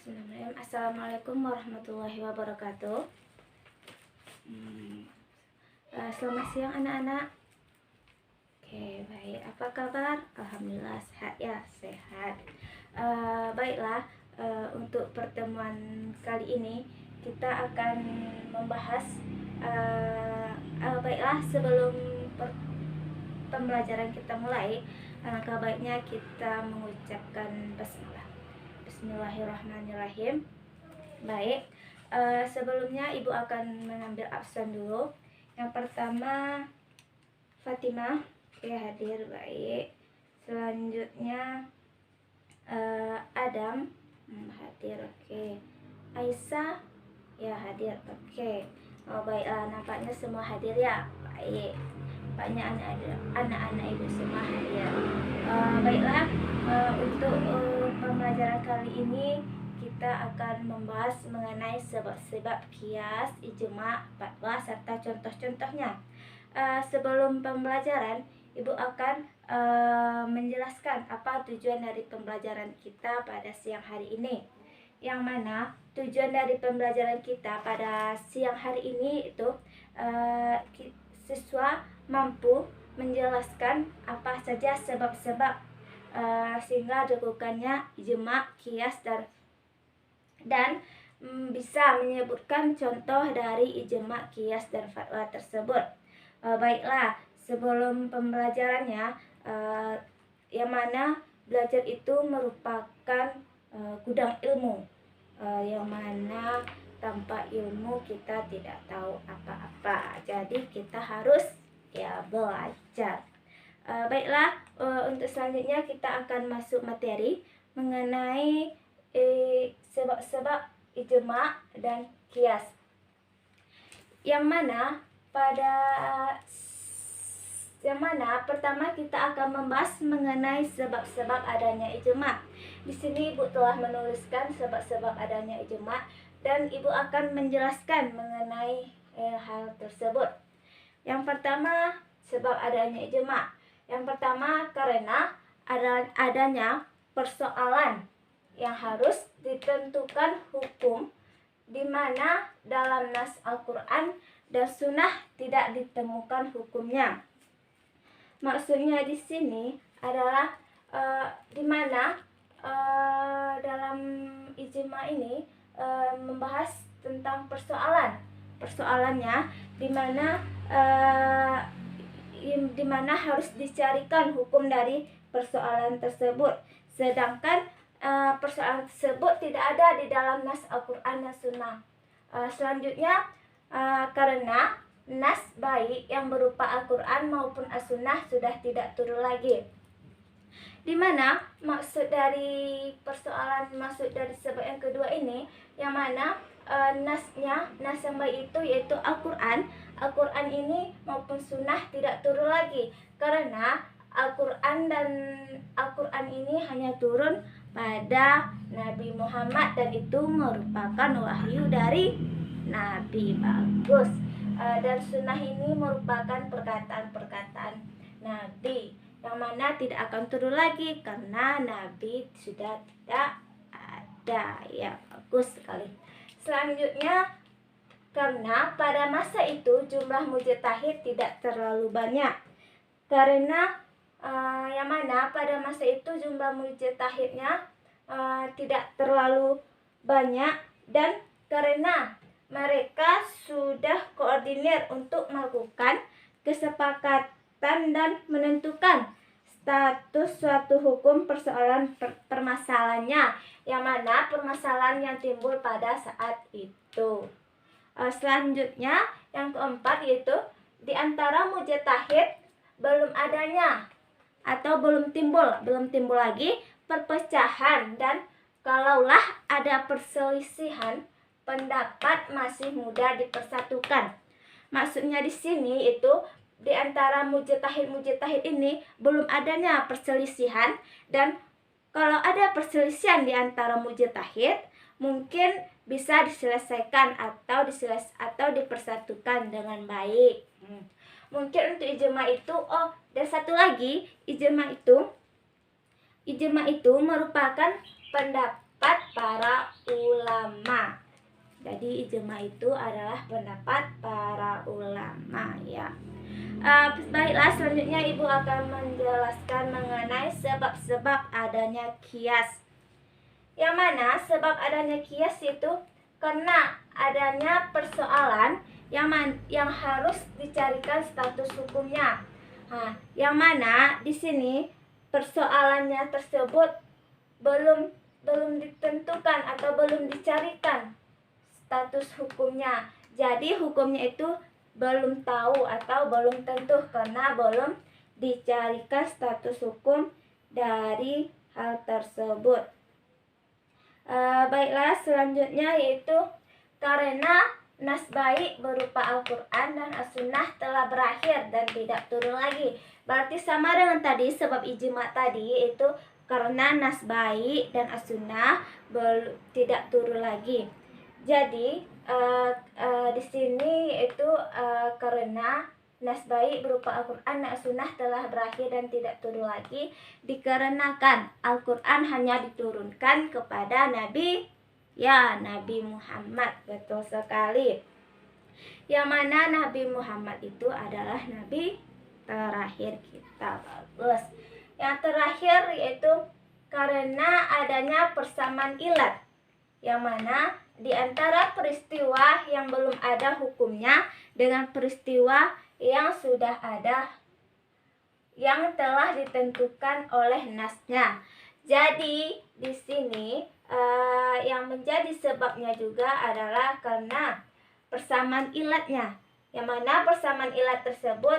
Bismillahirrahmanirrahim. Assalamualaikum warahmatullahi wabarakatuh. Selamat siang anak-anak. Oke, baik. Apa kabar? Alhamdulillah sehat ya, sehat. Baiklah, untuk pertemuan kali ini kita akan membahas. Baiklah, sebelum pembelajaran kita mulai, alangkah baiknya kita mengucapkan basmalah. Bismillahirrahmanirrahim. Baik, sebelumnya Ibu akan mengambil absen dulu. Yang pertama Fatimah, oke, hadir, baik. Selanjutnya Adam, hadir, oke. Aisyah, ya, hadir, oke. Baiklah, nampaknya semua hadir ya, baik. Nampaknya anak-anak Ibu semua hadir. Baiklah, untuk pembelajaran kali ini kita akan membahas mengenai sebab-sebab kias, ijma, fatwa, serta contoh-contohnya. Sebelum pembelajaran, Ibu akan menjelaskan apa tujuan dari pembelajaran kita pada siang hari ini. Yang mana tujuan dari pembelajaran kita pada siang hari ini itu siswa mampu menjelaskan apa saja sebab-sebab sehingga dilakukannya ijma, kias, dan bisa menyebutkan contoh dari ijma, kias, dan fatwa tersebut. Baiklah, sebelum pembelajarannya, yang mana belajar itu merupakan gudang ilmu, yang mana tanpa ilmu kita tidak tahu apa-apa. Jadi kita harus belajar. Baiklah, untuk selanjutnya kita akan masuk materi mengenai sebab-sebab ijma dan kias. Yang mana pertama kita akan membahas mengenai sebab-sebab adanya ijma. Di sini Ibu telah menuliskan sebab-sebab adanya ijma dan Ibu akan menjelaskan mengenai hal tersebut. Yang pertama, sebab adanya ijma. Yang pertama, karena adanya persoalan yang harus ditentukan hukum di mana dalam nas Al-Quran dan Sunnah tidak ditemukan hukumnya. Maksudnya di sini adalah di mana dalam ijma ini membahas tentang persoalannya di mana harus dicarikan hukum dari persoalan tersebut, sedangkan persoalan tersebut tidak ada di dalam nas Al-Quran dan Sunnah. Selanjutnya, karena nas baik yang berupa Al-Quran maupun As-Sunnah sudah tidak turun lagi. Di mana maksud dari sebab yang kedua ini, yang mana nas yang baik itu yaitu Al-Quran ini maupun Sunnah tidak turun lagi, karena Al-Quran ini hanya turun pada Nabi Muhammad dan itu merupakan wahyu dari Nabi. Bagus. Dan Sunnah ini merupakan perkataan-perkataan Nabi yang mana tidak akan turun lagi karena Nabi sudah tidak ada. Ya, bagus sekali. Selanjutnya, karena pada masa itu jumlah mujtahid tidak terlalu banyak. Karena yang mana pada masa itu jumlah mujtahidnya tidak terlalu banyak, dan karena mereka sudah koordinir untuk melakukan kesepakatan dan menentukan status suatu hukum permasalahannya, yang mana permasalahan yang timbul pada saat itu. Selanjutnya, yang keempat yaitu di antara mujtahid belum adanya atau belum timbul lagi perpecahan, dan kalaulah ada perselisihan pendapat masih mudah dipersatukan. Maksudnya di sini itu di antara mujtahid ini belum adanya perselisihan, dan kalau ada perselisihan di antara mujtahid mungkin bisa diselesaikan atau dipersatukan dengan baik. Mungkin untuk ijma itu, dan satu lagi, ijma itu merupakan pendapat pendapat para ulama. Jadi ijma itu adalah pendapat para ulama ya. Baiklah, selanjutnya Ibu akan menjelaskan mengenai sebab-sebab adanya kias. Yang mana sebab adanya kias itu karena adanya persoalan yang harus dicarikan status hukumnya. Yang mana di sini persoalannya tersebut belum ditentukan atau belum dicarikan status hukumnya. Jadi hukumnya itu belum tahu atau belum tentu karena belum dicarikan status hukum dari hal tersebut. Baiklah, selanjutnya yaitu karena nas baik berupa Al-Quran dan As-Sunnah telah berakhir dan tidak turun lagi. Berarti sama dengan tadi sebab ijma tadi, yaitu karena nas baik dan As-Sunnah tidak turun lagi. Jadi di sini itu karena nas baik berupa Al-Quran dan As-Sunnah telah berakhir dan tidak turun lagi, dikarenakan Al-Quran hanya diturunkan kepada Nabi Muhammad. Betul sekali. Yang mana Nabi Muhammad itu adalah Nabi terakhir kita. Bagus. Yang terakhir yaitu karena adanya persamaan ilat, yang mana di antara peristiwa yang belum ada hukumnya dengan peristiwa yang sudah ada yang telah ditentukan oleh nasnya. Jadi di sini yang menjadi sebabnya juga adalah karena persamaan ilatnya, yang mana persamaan ilat tersebut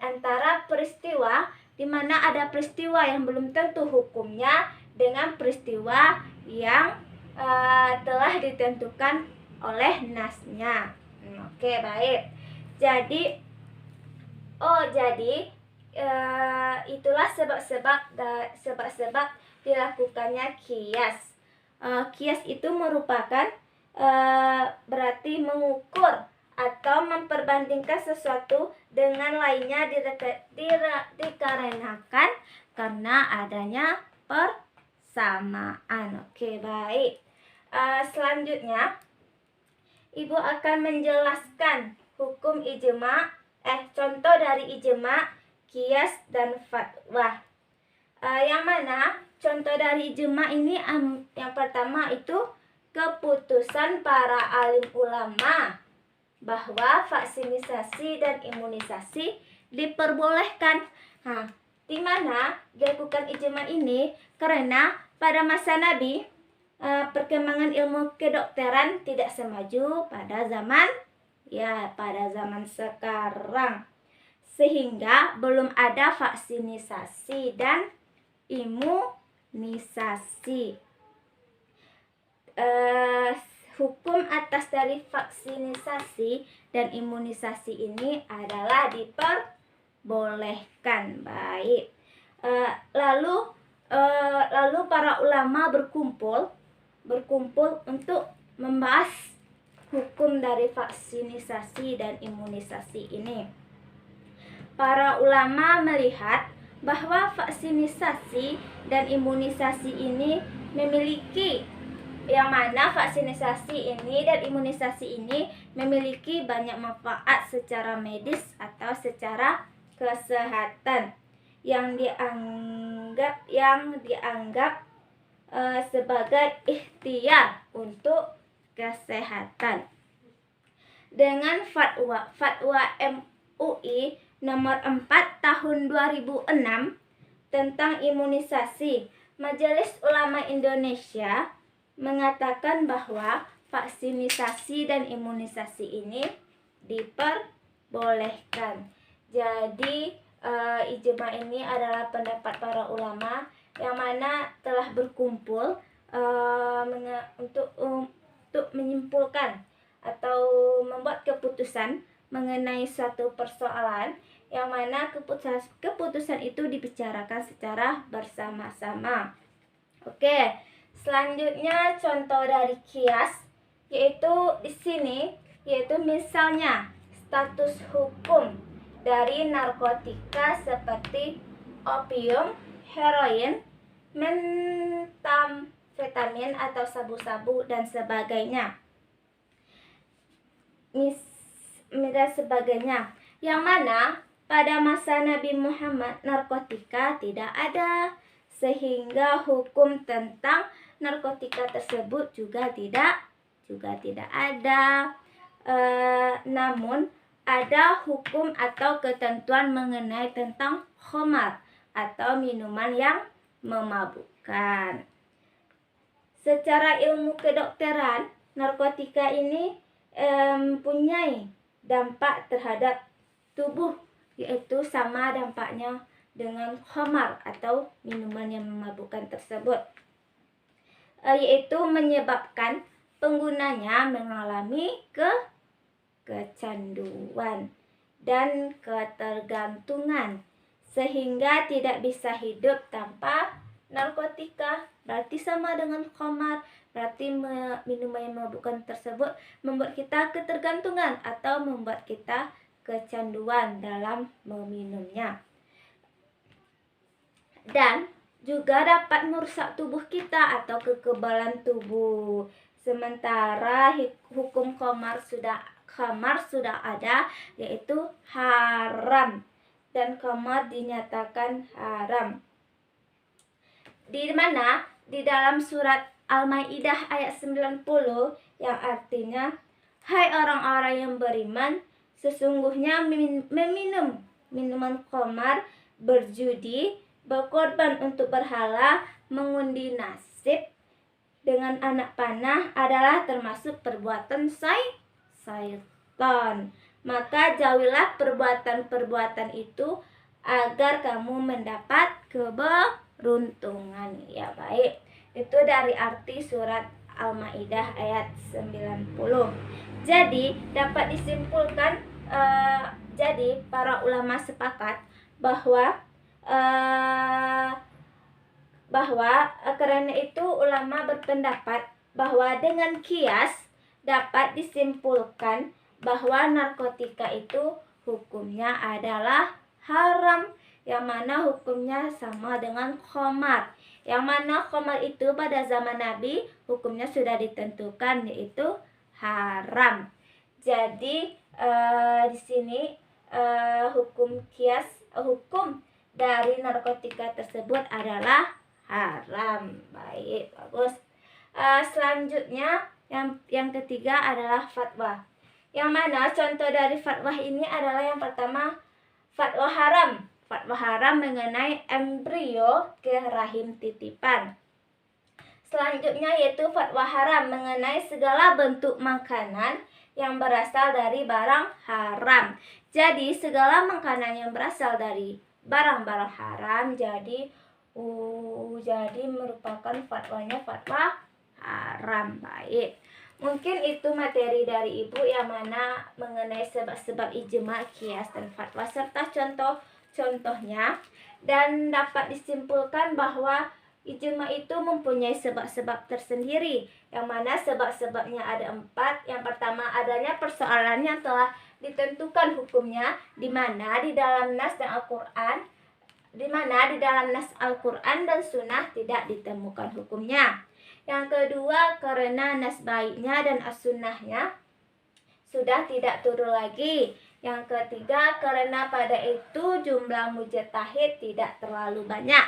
antara peristiwa di mana ada peristiwa yang belum tentu hukumnya dengan peristiwa yang telah ditentukan oleh nasnya. Oke, baik. Jadi itulah sebab-sebab dilakukannya kias. Kias itu merupakan berarti mengukur atau memperbandingkan sesuatu dengan lainnya dikarenakan karena adanya persamaan. Oke, baik. Selanjutnya Ibu akan menjelaskan hukum ijma, contoh dari ijma, kias, dan fatwa. Yang mana contoh dari ijma ini yang pertama itu keputusan para alim ulama bahwa vaksinisasi dan imunisasi diperbolehkan. Di mana dilakukan ijma ini karena pada masa Nabi perkembangan ilmu kedokteran tidak semaju pada zaman sekarang, sehingga belum ada vaksinisasi dan imunisasi. Hukum atas dari vaksinisasi dan imunisasi ini adalah diperbolehkan. Baik. Lalu para ulama berkumpul untuk membahas hukum dari vaksinisasi dan imunisasi ini. Para ulama melihat bahwa vaksinisasi dan imunisasi ini memiliki, yang mana vaksinasi ini dan imunisasi ini memiliki banyak manfaat secara medis atau secara kesehatan yang dianggap sebagai ikhtiar untuk kesehatan. Dengan fatwa MUI nomor 4 tahun 2006 tentang imunisasi, Majelis Ulama Indonesia mengatakan bahwa vaksinisasi dan imunisasi ini diperbolehkan. Jadi ijma ini adalah pendapat para ulama yang mana telah berkumpul untuk menyimpulkan atau membuat keputusan mengenai suatu persoalan, yang mana keputusan itu dibicarakan secara bersama-sama. Oke, selanjutnya contoh dari kias yaitu di sini, yaitu misalnya status hukum dari narkotika seperti opium, heroin, vitamin atau sabu-sabu dan sebagainya. Dan sebagainya. Yang mana pada masa Nabi Muhammad narkotika tidak ada, sehingga hukum tentang narkotika tersebut juga tidak ada. Namun ada hukum atau ketentuan mengenai tentang khamar atau minuman yang memabukkan. Secara ilmu kedokteran, narkotika ini mempunyai dampak terhadap tubuh, yaitu sama dampaknya dengan khamar atau minuman yang memabukkan tersebut, yaitu menyebabkan penggunanya mengalami kecanduan dan ketergantungan, sehingga tidak bisa hidup tanpa narkotika. Berarti sama dengan khamar, berarti minuman yang memabukkan tersebut membuat kita ketergantungan atau membuat kita kecanduan dalam meminumnya. Dan juga dapat merusak tubuh kita atau kekebalan tubuh. Sementara hukum khamar sudah ada, yaitu haram, dan khamar dinyatakan haram. Di mana di dalam surat Al-Maidah ayat 90 yang artinya, hai orang-orang yang beriman, sesungguhnya meminum minuman khamar, berjudi, berkorban untuk berhala, mengundi nasib dengan anak panah adalah termasuk perbuatan syaitan. Maka jauhilah perbuatan-perbuatan itu agar kamu mendapat keberuntungan. Ya baik, itu dari arti surat Al-Maidah ayat 90. Jadi dapat disimpulkan, jadi para ulama sepakat bahwa karena itu ulama berpendapat bahwa dengan kias dapat disimpulkan bahwa narkotika itu hukumnya adalah haram, yang mana hukumnya sama dengan khamar. Yang mana khamar itu pada zaman Nabi hukumnya sudah ditentukan, yaitu haram. Jadi di sini hukum dari narkotika tersebut adalah haram. Baik, bagus. Selanjutnya yang ketiga adalah fatwa. Yang mana contoh dari fatwa ini adalah yang pertama, fatwa haram. Fatwa haram mengenai embrio ke rahim titipan. Selanjutnya yaitu fatwa haram mengenai segala bentuk makanan yang berasal dari barang haram. Jadi segala makanan yang berasal dari barang-barang haram jadi merupakan fatwanya fatwa haram. Baik, mungkin itu materi dari Ibu yang mana mengenai sebab-sebab ijma, kias, dan fatwa serta contohnya, dan dapat disimpulkan bahwa ijma itu mempunyai sebab-sebab tersendiri, yang mana sebab-sebabnya ada 4. Yang pertama, adanya persoalan yang telah ditentukan hukumnya, di mana di dalam nas Al-Quran dan Sunnah tidak ditemukan hukumnya. Yang kedua, karena nas baiknya dan as-sunnahnya sudah tidak turun lagi. Yang ketiga, karena pada itu jumlah mujtahid tidak terlalu banyak,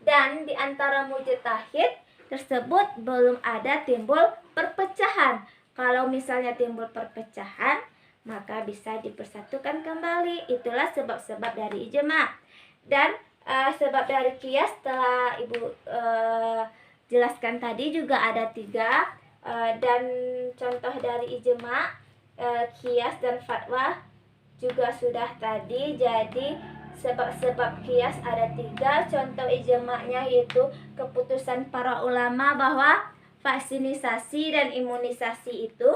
dan di antara mujtahid tersebut belum ada timbul perpecahan. Kalau misalnya timbul perpecahan, maka bisa dipersatukan kembali. Itulah sebab-sebab dari ijma. Dan sebab dari kias telah Ibu jelaskan tadi juga ada 3, dan contoh dari ijma, kias, dan fatwa juga sudah tadi. Jadi sebab-sebab kias ada 3, contoh ijma'nya yaitu keputusan para ulama bahwa vaksinisasi dan imunisasi itu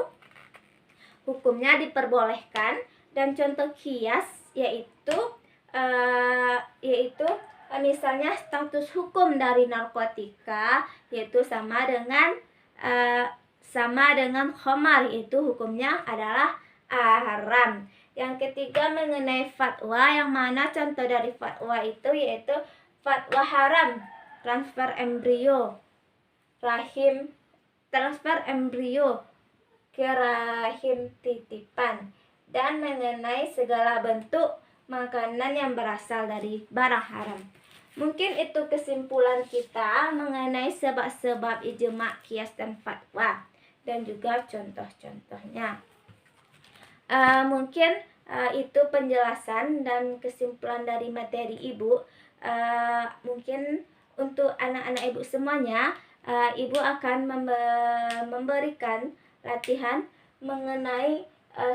hukumnya diperbolehkan, dan contoh kias yaitu misalnya status hukum dari narkotika yaitu sama dengan khamar, yaitu hukumnya adalah haram. Yang ketiga mengenai fatwa, yang mana contoh dari fatwa itu yaitu fatwa haram transfer embrio rahim, transfer embrio ke rahim titipan, dan mengenai segala bentuk makanan yang berasal dari barang haram. Mungkin itu kesimpulan kita mengenai sebab-sebab ijma, qiyas, dan fatwa, dan juga contoh-contohnya. Mungkin itu penjelasan dan kesimpulan dari materi Ibu. Mungkin untuk anak-anak Ibu semuanya, Ibu akan memberikan latihan mengenai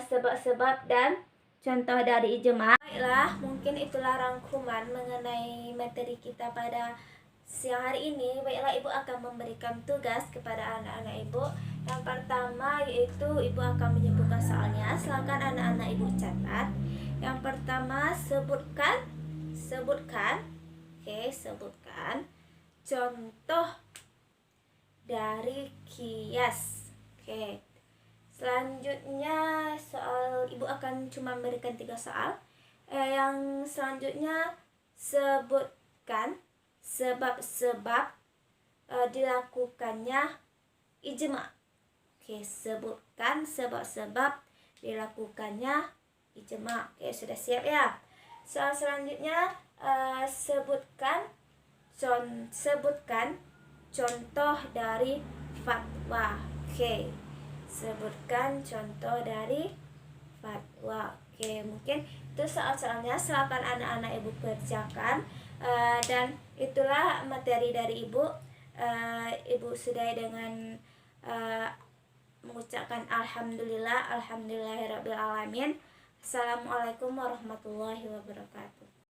sebab-sebab dan contoh dari ijma. Baiklah, mungkin itulah rangkuman mengenai materi kita pada siang hari ini. Baiklah, Ibu akan memberikan tugas kepada anak-anak Ibu. Yang pertama yaitu Ibu akan menyebutkan soalnya. Silakan anak-anak Ibu catat. Yang pertama, sebutkan contoh dari kias. Oke. Selanjutnya soal Ibu akan cuma memberikan 3 soal. Yang selanjutnya, sebutkan sebab-sebab dilakukannya ijma. Oke, sebutkan sebab-sebab dilakukannya ijma. Oke, sudah siap ya? Soal selanjutnya, sebutkan contoh dari fatwa. Oke, sebutkan contoh dari fatwa. Oke, mungkin itu soal-soalnya. Silakan anak-anak Ibu kerjakan. Dan itulah materi dari Ibu. Ibu sudah dengan mengucapkan alhamdulillahirabbil alamin. Assalamualaikum warahmatullahi wabarakatuh.